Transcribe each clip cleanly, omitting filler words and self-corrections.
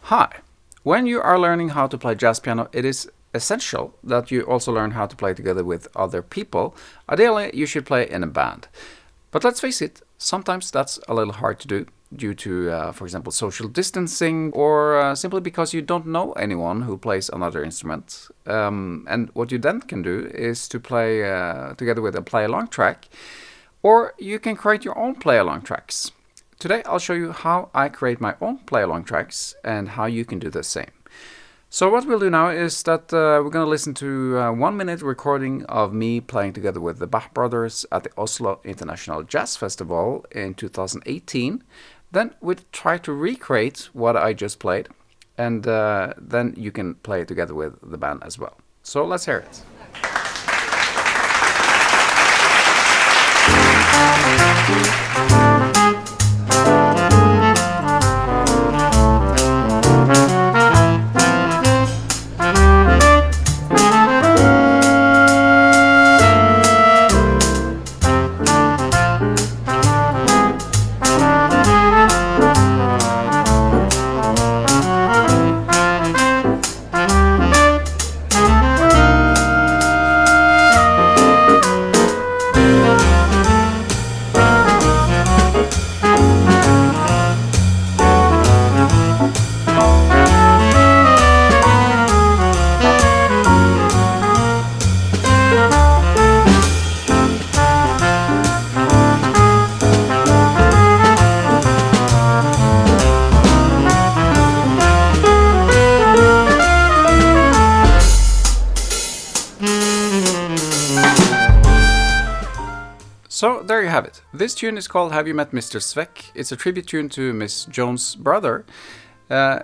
Hi! When you are learning how to play jazz piano, it is essential that you also learn how to play together with other people. Ideally, you should play in a band. But let's face it, sometimes that's a little hard to do due to, for example, social distancing or simply because you don't know anyone who plays another instrument. And what you then can do is to play together with a play-along track, or you can create your own play-along tracks. Today I'll show you how I create my own play-along tracks and how you can do the same. So what we'll do now is that we're going to listen to a 1-minute recording of me playing together with the Bach brothers at the Oslo International Jazz Festival in 2018. Then we'll try to recreate what I just played, and then you can play it together with the band as well. So let's hear it. So there you have it. This tune is called Have You Met Mr. Svekk? It's a tribute tune to Miss Jones' brother.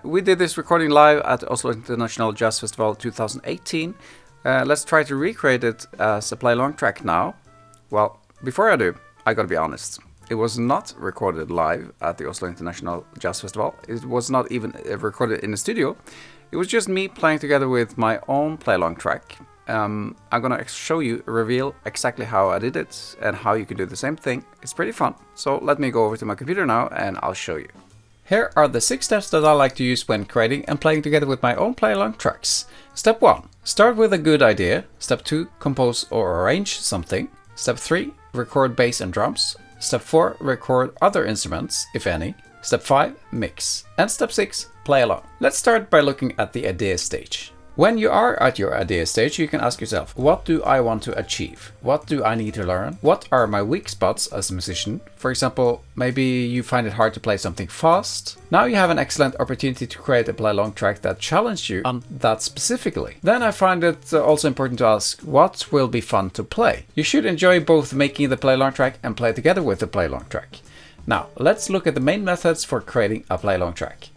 We did this recording live at Oslo International Jazz Festival 2018. Let's try to recreate it as a play-along track now. Well, before I do, I gotta be honest. It was not recorded live at the Oslo International Jazz Festival. It was not even recorded in the studio. It was just me playing together with my own play-along track. I'm gonna show you, reveal exactly how I did it and how you can do the same thing. It's pretty fun. So let me go over to my computer now and I'll show you. Here are the 6 steps that I like to use when creating and playing together with my own play-along tracks. Step 1. Start with a good idea. Step 2. Compose or arrange something. Step 3. Record bass and drums. Step 4. Record other instruments, if any. Step 5. Mix. And step 6. Play along. Let's start by looking at the idea stage. When you are at your idea stage, you can ask yourself, what do I want to achieve? What do I need to learn? What are my weak spots as a musician? For example, maybe you find it hard to play something fast. Now you have an excellent opportunity to create a play-along track that challenges you on that specifically. Then I find it also important to ask, what will be fun to play? You should enjoy both making the play-along track and play together with the play-along track. Now, let's look at the main methods for creating a play-along track.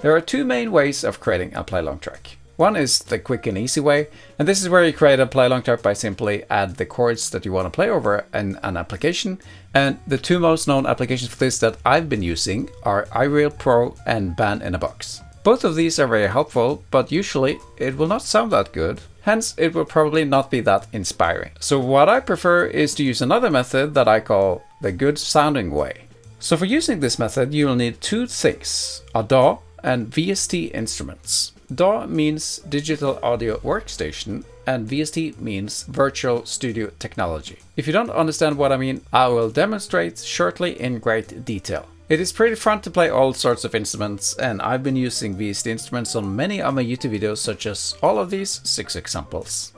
There are 2 main ways of creating a play-along track. One is the quick and easy way, and this is where you create a play-along track by simply add the chords that you want to play over in an application. And the 2 most known applications for this that I've been using are iReal Pro and Band in a Box. Both of these are very helpful, but usually it will not sound that good. Hence, it will probably not be that inspiring. So what I prefer is to use another method that I call the good sounding way. So for using this method, you will need 2 things, a DAW and VST instruments. DAW means Digital Audio Workstation and VST means Virtual Studio Technology. If you don't understand what I mean, I will demonstrate shortly in great detail. It is pretty fun to play all sorts of instruments, and I've been using VST instruments on many of my YouTube videos, such as all of these 6 examples.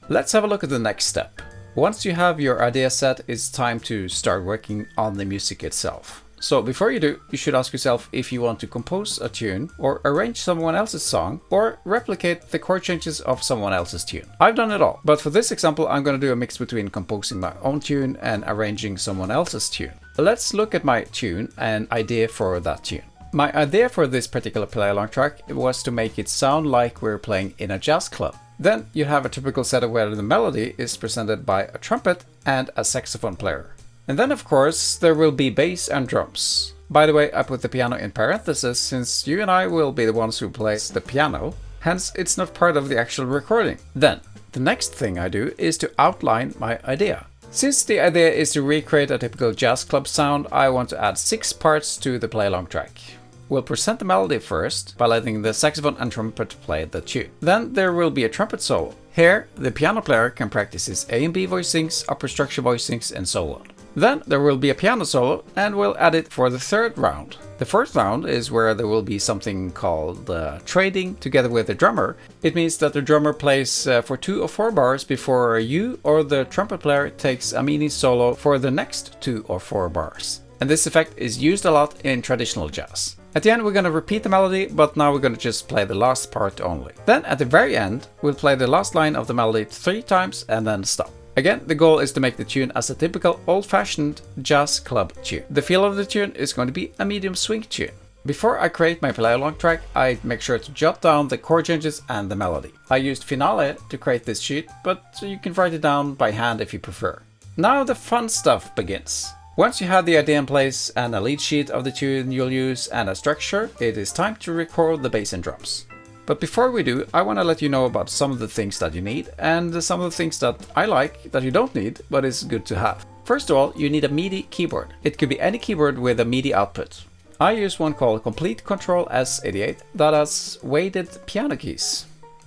Let's have a look at the next step. Once you have your idea set, it's time to start working on the music itself. So before you do, you should ask yourself if you want to compose a tune or arrange someone else's song or replicate the chord changes of someone else's tune. I've done it all, but for this example I'm going to do a mix between composing my own tune and arranging someone else's tune. Let's look at my tune and idea for that tune. My idea for this particular play-along track was to make it sound like we're playing in a jazz club. Then you have a typical setup where the melody is presented by a trumpet and a saxophone player. And then of course there will be bass and drums. By the way, I put the piano in parentheses since you and I will be the ones who plays the piano, hence it's not part of the actual recording. Then, the next thing I do is to outline my idea. Since the idea is to recreate a typical jazz club sound, I want to add 6 parts to the play-along track. We'll present the melody first by letting the saxophone and trumpet play the tune. Then there will be a trumpet solo. Here, the piano player can practice his A and B voicings, upper structure voicings, and so on. Then there will be a piano solo, and we'll add it for the third round. The fourth round is where there will be something called trading together with the drummer. It means that the drummer plays for 2 or 4 bars before you or the trumpet player takes a mini solo for the next 2 or 4 bars. And this effect is used a lot in traditional jazz. At the end we're going to repeat the melody, but now we're going to just play the last part only. Then at the very end we'll play the last line of the melody 3 times and then stop. Again, the goal is to make the tune as a typical old-fashioned jazz club tune. The feel of the tune is going to be a medium swing tune. Before I create my play-along track, I make sure to jot down the chord changes and the melody. I used Finale to create this sheet, but you can write it down by hand if you prefer. Now the fun stuff begins. Once you have the idea in place and a lead sheet of the tune you'll use and a structure, it is time to record the bass and drums. But before we do, I want to let you know about some of the things that you need and some of the things that I like that you don't need, but is good to have. First of all, you need a MIDI keyboard. It could be any keyboard with a MIDI output. I use one called Complete Control S88 that has weighted piano keys.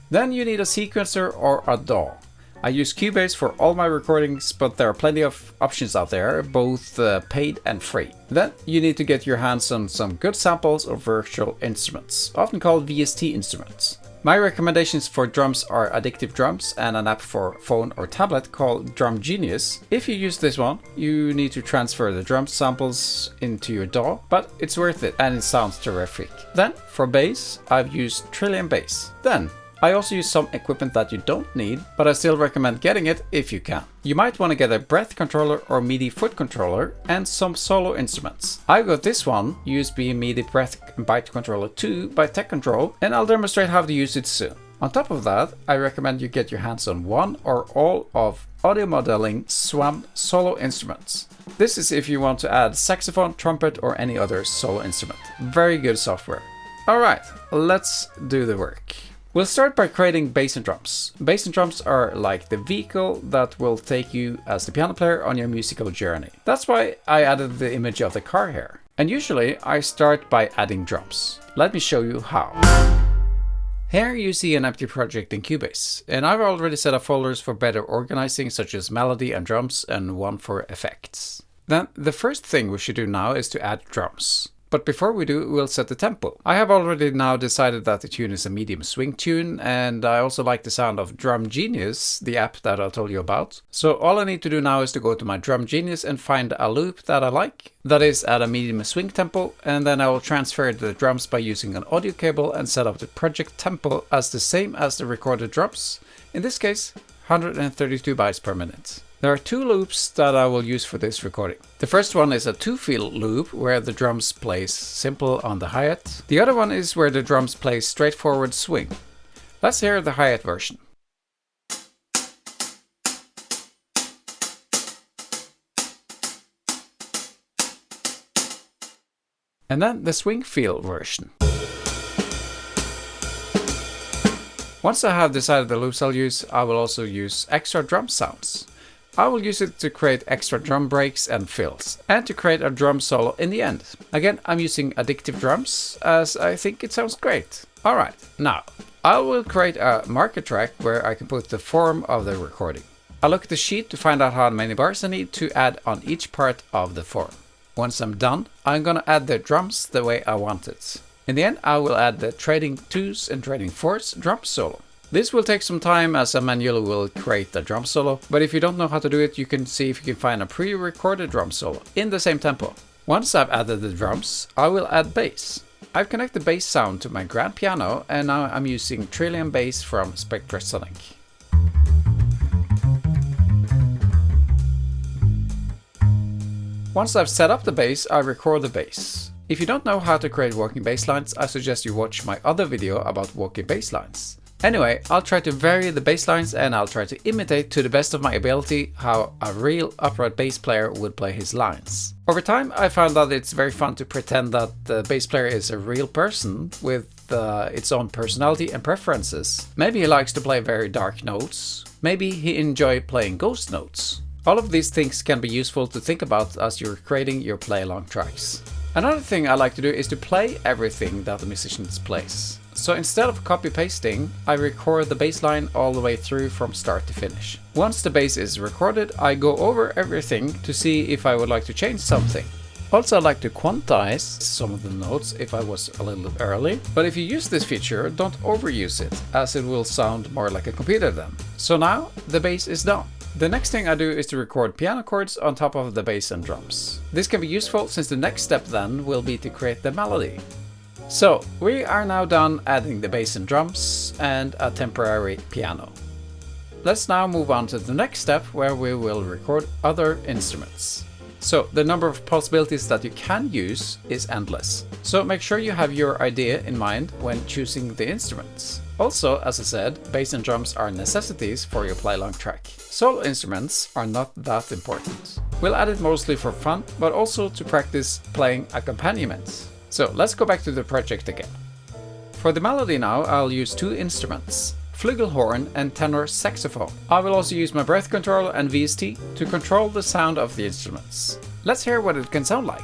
Then you need a sequencer or a DAW. I use Cubase for all my recordings, but there are plenty of options out there, both paid and free. Then you need to get your hands on some good samples of virtual instruments, often called VST instruments. My recommendations for drums are Addictive Drums and an app for phone or tablet called Drum Genius. If you use this one, you need to transfer the drum samples into your DAW, but it's worth it and it sounds terrific. Then for bass, I've used Trillium Bass. Then I also use some equipment that you don't need, but I still recommend getting it if you can. You might want to get a breath controller or MIDI foot controller and some solo instruments. I got this one, USB MIDI Breath and Byte Controller 2 by Tech Control, and I'll demonstrate how to use it soon. On top of that, I recommend you get your hands on one or all of Audio Modeling SWAM solo instruments. This is if you want to add saxophone, trumpet, or any other solo instrument. Very good software. Alright, let's do the work. We'll start by creating bass and drums. Bass and drums are like the vehicle that will take you as the piano player on your musical journey. That's why I added the image of the car here. And usually I start by adding drums. Let me show you how. Here you see an empty project in Cubase, and I've already set up folders for better organizing such as melody and drums and one for effects. Then the first thing we should do now is to add drums. But before we do, we'll set the tempo. I have already now decided that the tune is a medium swing tune, and I also like the sound of Drum Genius, the app that I told you about. So all I need to do now is to go to my Drum Genius and find a loop that I like, that is at a medium swing tempo, and then I will transfer the drums by using an audio cable and set up the project tempo as the same as the recorded drums, in this case 132 bytes per minute. There are 2 loops that I will use for this recording. The first one is a 2-feel loop where the drums plays simple on the hi-hat. The other one is where the drums play straightforward swing. Let's hear the hi-hat version. And then the swing feel version. Once I have decided the loops I'll use, I will also use extra drum sounds. I will use it to create extra drum breaks and fills, and to create a drum solo in the end. Again, I'm using Addictive Drums, as I think it sounds great. Alright, now, I will create a marker track where I can put the form of the recording. I'll look at the sheet to find out how many bars I need to add on each part of the form. Once I'm done, I'm gonna add the drums the way I want it. In the end, I will add the trading 2s and trading 4s drum solo. This will take some time as a manual will create the drum solo, but if you don't know how to do it, you can see if you can find a pre-recorded drum solo in the same tempo. Once I've added the drums, I will add bass. I've connected the bass sound to my grand piano, and now I'm using Trillium Bass from Spectrasonic. Once I've set up the bass, I record the bass. If you don't know how to create walking bass lines, I suggest you watch my other video about walking bass lines. Anyway, I'll try to vary the bass lines and I'll try to imitate to the best of my ability how a real upright bass player would play his lines. Over time, I found that it's very fun to pretend that the bass player is a real person with its own personality and preferences. Maybe he likes to play very dark notes. Maybe he enjoys playing ghost notes. All of these things can be useful to think about as you're creating your play-along tracks. Another thing I like to do is to play everything that the musicians plays. So instead of copy-pasting, I record the bass line all the way through from start to finish. Once the bass is recorded, I go over everything to see if I would like to change something. Also, I like to quantize some of the notes if I was a little early, but if you use this feature, don't overuse it, as it will sound more like a computer then. So now, the bass is done. The next thing I do is to record piano chords on top of the bass and drums. This can be useful since the next step then will be to create the melody. So, we are now done adding the bass and drums and a temporary piano. Let's now move on to the next step where we will record other instruments. So, the number of possibilities that you can use is endless. So make sure you have your idea in mind when choosing the instruments. Also, as I said, bass and drums are necessities for your play-along track. Solo instruments are not that important. We'll add it mostly for fun, but also to practice playing accompaniments. So let's go back to the project again. For the melody now, I'll use two instruments, flugelhorn and tenor saxophone. I will also use my breath control and VST to control the sound of the instruments. Let's hear what it can sound like.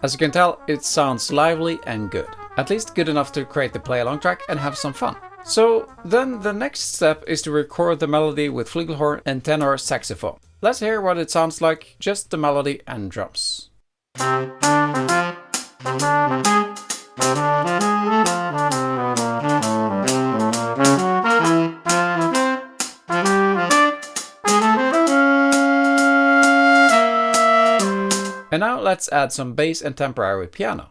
As you can tell, it sounds lively and good. At least good enough to create the play-along track and have some fun. So then the next step is to record the melody with flugelhorn and tenor saxophone. Let's hear what it sounds like, just the melody and drums. And now let's add some bass and temporary piano.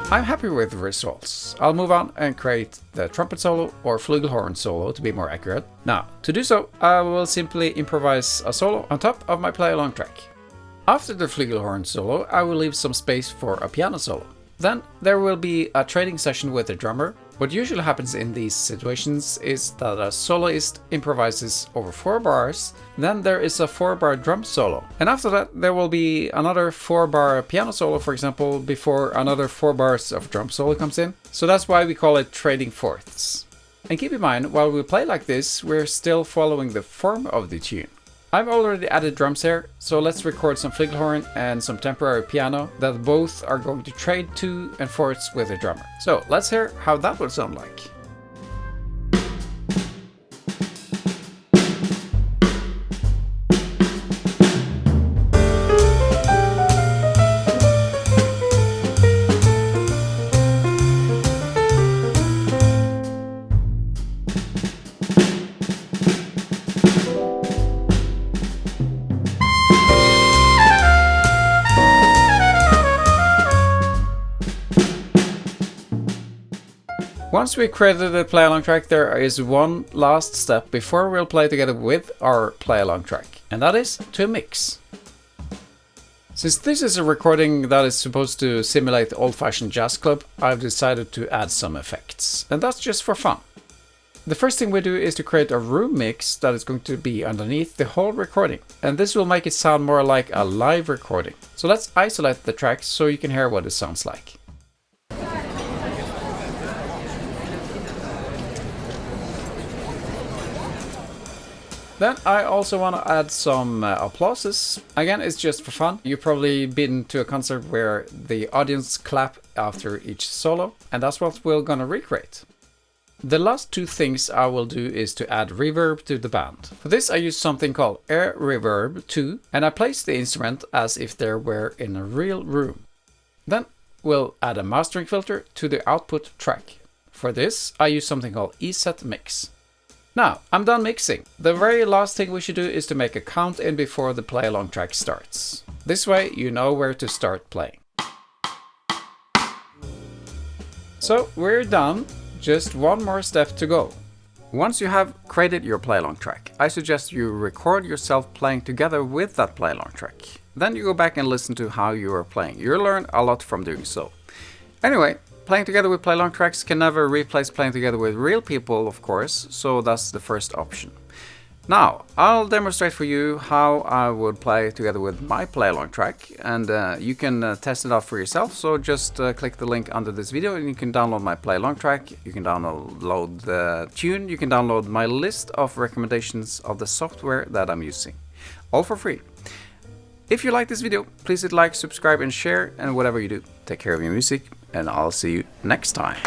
I'm happy with the results. I'll move on and create the trumpet solo or flugelhorn solo to be more accurate. Now, to do so, I will simply improvise a solo on top of my play-along track. After the flugelhorn solo, I will leave some space for a piano solo. Then there will be a trading session with the drummer. What usually happens in these situations is that a soloist improvises over 4 bars, then there is a 4-bar drum solo. And after that there will be another 4-bar piano solo, for example, before another 4 bars of drum solo comes in. So that's why we call it trading fourths. And keep in mind, while we play like this, we're still following the form of the tune. I've already added drums here, so let's record some flugelhorn and some temporary piano that both are going to trade to and fourths with the drummer. So let's hear how that would sound like. Once we created the play-along track, there is one last step before we'll play together with our play-along track, and that is to mix. Since this is a recording that is supposed to simulate the old-fashioned jazz club, I've decided to add some effects, and that's just for fun. The first thing we do is to create a room mix that is going to be underneath the whole recording, and this will make it sound more like a live recording. So let's isolate the tracks so you can hear what it sounds like. Then I also want to add some applauses. Again, it's just for fun. You've probably been to a concert where the audience clap after each solo, and that's what we're gonna recreate. The last two things I will do is to add reverb to the band. For this I use something called Air Reverb 2, and I place the instrument as if they were in a real room. Then we'll add a mastering filter to the output track. For this I use something called ESET Mix. Now, I'm done mixing. The very last thing we should do is to make a count in before the play along track starts. This way you know where to start playing. So we're done, just one more step to go. Once you have created your play along track, I suggest you record yourself playing together with that play along track. Then you go back and listen to how you are playing. You'll learn a lot from doing so. Anyway, playing together with play along tracks can never replace playing together with real people, of course, so that's the first option. Now, I'll demonstrate for you how I would play together with my play along track, and you can test it out for yourself. So just click the link under this video and you can download my play along track, you can download the tune, you can download my list of recommendations of the software that I'm using, all for free. If you like this video, please hit like, subscribe and share, and whatever you do, take care of your music, and I'll see you next time.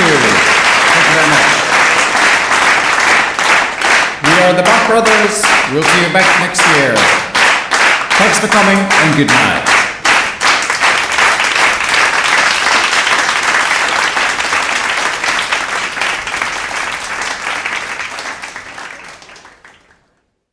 you. Thank you very much. We are the Bach Brothers. We'll see you back next year. Thanks for coming and good night.